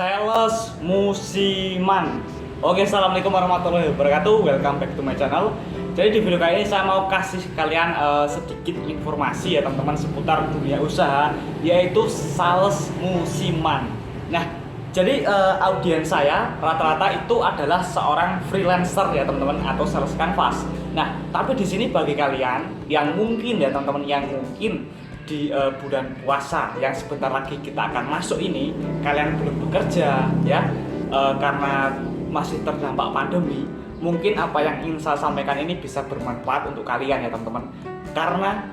Sales musiman. Oke, assalamualaikum warahmatullahi wabarakatuh. Welcome back to my channel. Jadi di video kali ini saya mau kasih kalian sedikit informasi ya teman-teman seputar dunia usaha, yaitu sales musiman. Nah, jadi audiens saya rata-rata itu adalah seorang freelancer ya teman-teman, atau sales canvas. Nah, tapi di sini bagi kalian yang mungkin ya teman-teman, yang mungkin di bulan puasa yang sebentar lagi kita akan masuk ini, kalian belum bekerja ya, karena masih terdampak pandemi. Mungkin apa yang ingin saya sampaikan ini bisa bermanfaat untuk kalian ya teman-teman, karena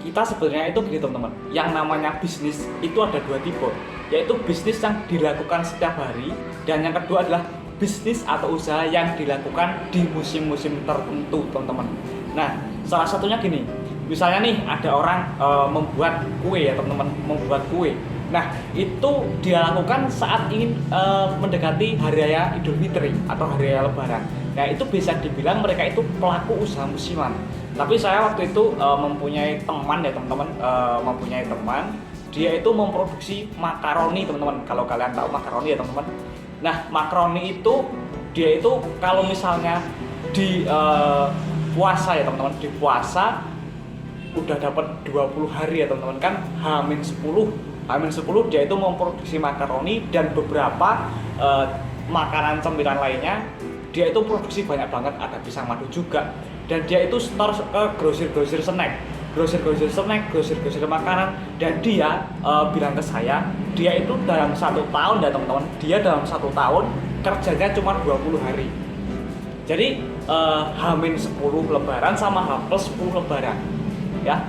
kita sebenarnya itu gini teman-teman, yang namanya bisnis itu ada dua tipe, yaitu bisnis yang dilakukan setiap hari, dan yang kedua adalah bisnis atau usaha yang dilakukan di musim-musim tertentu teman-teman. Nah, salah satunya gini, misalnya nih ada orang membuat kue ya teman-teman, membuat kue. Nah, itu dia lakukan saat ingin mendekati hari raya Idul Fitri atau hari raya Lebaran. Nah, itu bisa dibilang mereka itu pelaku usaha musiman. Tapi saya waktu itu mempunyai teman ya teman-teman, mempunyai teman, dia itu memproduksi makaroni teman-teman. Kalau kalian tahu makaroni ya teman-teman. Nah, makaroni itu dia itu kalau misalnya di puasa ya teman-teman, di puasa udah dapat 20 hari ya teman-teman, kan H-10 dia itu memproduksi makaroni dan beberapa makanan cemilan lainnya. Dia itu produksi banyak banget, ada pisang madu juga, dan dia itu store ke grosir snack, grosir makanan. Dan dia bilang ke saya, dia itu dalam 1 tahun ya teman-teman, dia dalam 1 tahun kerjanya cuma 20 hari. Jadi H-10 lebaran sama H+10 lebaran ya.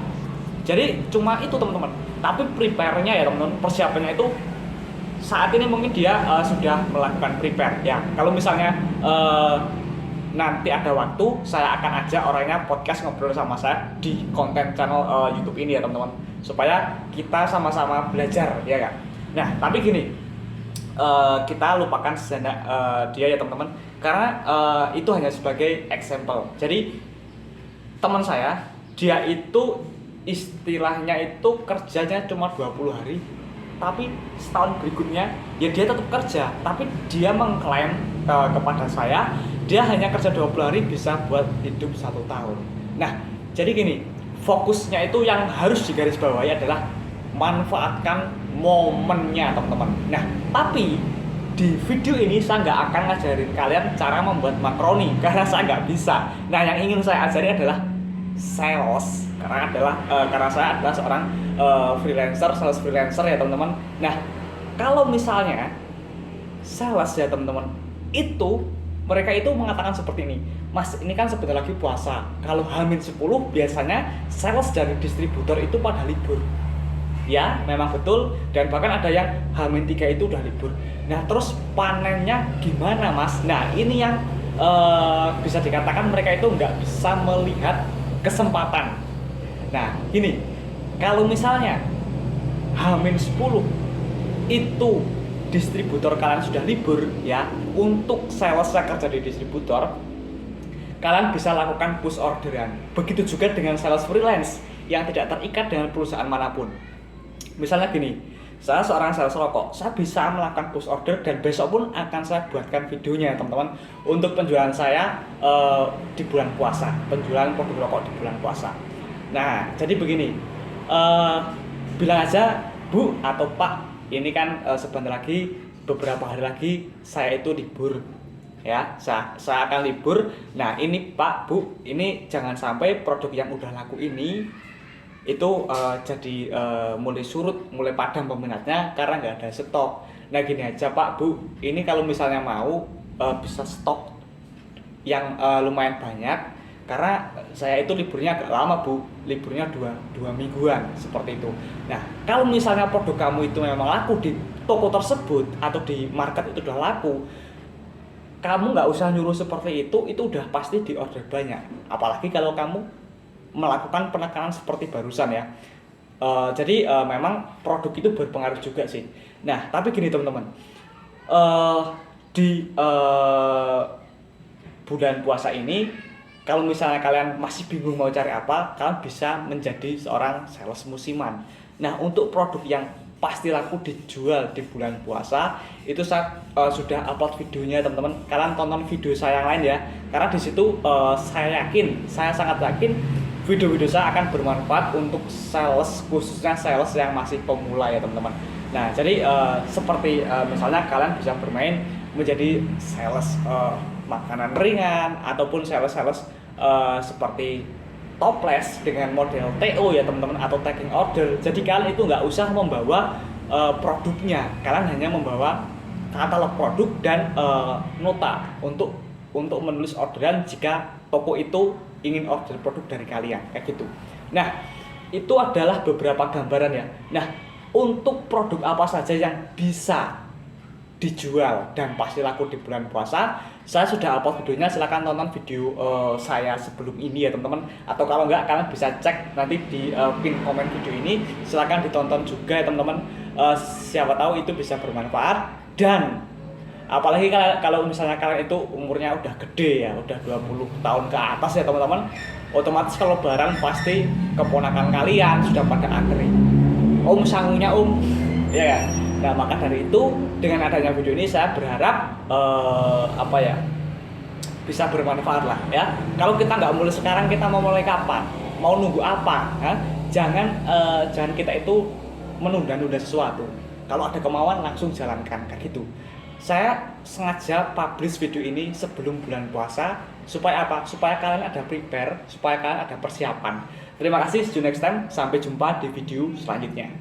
Jadi cuma itu teman-teman. Tapi prepare-nya ya teman-teman, persiapannya itu saat ini mungkin dia sudah melakukan prepare ya. Kalau misalnya nanti ada waktu, saya akan ajak orangnya podcast ngobrol sama saya di konten channel YouTube ini ya teman-teman, supaya kita sama-sama belajar ya kan. Nah, tapi gini, kita lupakan sejenak dia ya teman-teman, karena itu hanya sebagai example. Jadi teman saya, dia itu istilahnya itu kerjanya cuma 20 hari, tapi setahun berikutnya ya dia tetap kerja, tapi dia mengklaim kepada saya dia hanya kerja 20 hari bisa buat hidup 1 tahun. Nah, jadi gini, fokusnya itu yang harus digarisbawahi adalah manfaatkan momennya teman-teman. Nah, tapi di video ini saya nggak akan ngajarin kalian cara membuat makaroni, karena saya nggak bisa. Nah, yang ingin saya ajari adalah sales, karena saya adalah seorang sales freelancer ya teman-teman. Nah, kalau misalnya sales ya teman-teman, itu mereka itu mengatakan seperti ini, Mas, ini kan sebentar lagi puasa, kalau H-10 biasanya sales dari distributor itu pada libur. Ya, memang betul, dan bahkan ada yang H-3 itu udah libur. Nah, terus panennya gimana, Mas? Nah, ini yang bisa dikatakan mereka itu nggak bisa melihat kesempatan. Nah, gini, kalau misalnya H-10 itu distributor kalian sudah libur ya, untuk sales yang kerja di distributor, kalian bisa lakukan push orderan. Begitu juga dengan sales freelance yang tidak terikat dengan perusahaan manapun. Misalnya gini, saya seorang sales rokok, saya bisa melakukan push order, dan besok pun akan saya buatkan videonya teman-teman, untuk penjualan saya di bulan puasa, penjualan produk rokok di bulan puasa. Nah, jadi begini, bilang aja Bu atau Pak, ini kan sebentar lagi, beberapa hari lagi saya itu libur ya, saya akan libur. Nah, ini Pak, Bu, ini jangan sampai produk yang udah laku ini itu jadi mulai surut, mulai padam peminatnya karena nggak ada stok. Nah, gini aja Pak, Bu, ini kalau misalnya mau bisa stok yang lumayan banyak, karena saya itu liburnya agak lama Bu, liburnya dua mingguan seperti itu. Nah, kalau misalnya produk kamu itu memang laku di toko tersebut atau di market itu udah laku, kamu nggak usah nyuruh seperti itu udah pasti di order banyak. Apalagi kalau kamu melakukan penekanan seperti barusan ya. Jadi memang produk itu berpengaruh juga sih. Nah, tapi gini teman-teman, di bulan puasa ini, kalau misalnya kalian masih bingung mau cari apa, kalian bisa menjadi seorang sales musiman. Nah, untuk produk yang pasti laku dijual di bulan puasa. Itu saya sudah upload videonya teman-teman. Kalian tonton video saya yang lain ya. Karena di situ saya sangat yakin video-video saya akan bermanfaat untuk sales, khususnya sales yang masih pemula ya teman-teman. Nah, jadi seperti misalnya kalian bisa bermain menjadi sales makanan ringan ataupun sales seperti toples dengan model TO ya teman-teman, atau taking order. Jadi kalian itu nggak usah membawa produknya, kalian hanya membawa katalog produk dan nota untuk menulis orderan jika toko itu ingin order produk dari kalian kayak gitu. Nah, itu adalah beberapa gambaran ya. Nah, untuk produk apa saja yang bisa dijual dan pasti laku di bulan puasa, saya sudah upload videonya. Silahkan tonton video saya sebelum ini ya teman-teman, atau kalau enggak kalian bisa cek nanti di pin komen video ini. Silahkan ditonton juga ya teman-teman, siapa tahu itu bisa bermanfaat. Dan apalagi kalau misalnya kalian itu umurnya udah gede ya, udah 20 tahun ke atas ya teman-teman, otomatis kalau barang pasti keponakan kalian sudah pada antri, om sangunya om ya kan? Nah, maka dari itu dengan adanya video ini saya berharap bisa bermanfaat lah ya. Kalau kita nggak mulai sekarang, kita mau mulai kapan? Mau nunggu apa? Ya? Jangan kita itu menunda-nunda sesuatu. Kalau ada kemauan langsung jalankan kayak gitu. Saya sengaja publish video ini sebelum bulan puasa supaya apa? Supaya kalian ada prepare, supaya kalian ada persiapan. Terima kasih, see you next time. Sampai jumpa di video selanjutnya.